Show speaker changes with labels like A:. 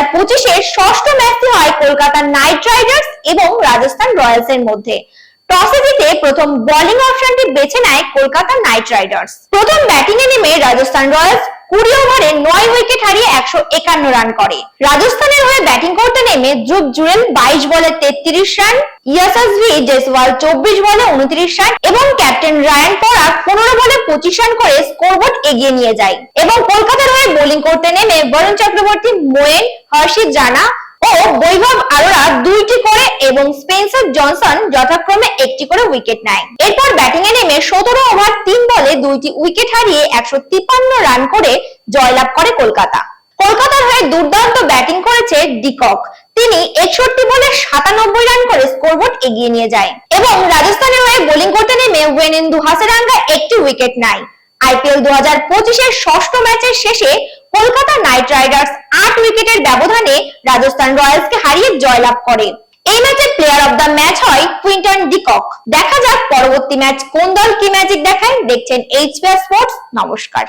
A: 2025-এর ষষ্ঠ ম্যাচটি হয় কলকাতা নাইট রাইডার্স এবং রাজস্থান রয়্যালস এর মধ্যে। টসে জিতে প্রথম বোলিং অপশনটি বেছে নেয় কলকাতা নাইট রাইডার্স। প্রথম ব্যাটিং এ নেমে রাজস্থান রয়্যালস 20 ওভারে 9 উইকেট হারিয়ে 151 রান করে। রাজস্থানের হয়ে ব্যাটিং করতে নেমে ধ্রুব জুরেল 22 বলে 33 রান, ইয়াশাসভি জয়সওয়াল 24 বলে 29 রান এবং ক্যাপ্টেন রায়ান পরাগ 15 বলে 25 রান করে স্কোরবোর্ড এগিয়ে নিয়ে যায়। এবং কলকাতার হয়ে বোলিং করতে নেমে বরুণ চক্রবর্তী, মোয়েন, হর্ষিত জানা ও বৈভব আরোরা 2টি করে এবং স্পেন্সার জনসন যথাক্রমে 1টি করে উইকেট নেয়। এরপর ব্যাটিং এ নেমে 17 ওভার 3 বলে 2টি উইকেট হারিয়ে 153 রান করে জয়লাভ করে কলকাতা। কলকাতার হয়ে দুর্দান্ত ব্যাটিং করেছে ডিকক, তিনি 61 বলে 97 রান করে স্কোরবোর্ড এগিয়ে নিয়ে যায়। এবং রাজস্থানের হয়ে বোলিং করতে নেমে ওয়েনেন্দু হাসারাঙ্গা 1টি উইকেট নেয়। আইপিএল 2025-এর ষষ্ঠ ম্যাচের শেষে কলকাতা নাইট রাইডার্স 8 উইকেটের ব্যবধানে রাজস্থান রয়্যালসকে হারিয়ে জয়লাভ করে। এই ম্যাচে প্লেয়ার অফ দ্য ম্যাচ হয় কুইন্টন ডিকক। দেখা যাক পরবর্তী ম্যাচ কোন দল কি ম্যাজিক দেখায়। দেখছেন এইচপিআর স্পোর্টস। নমস্কার।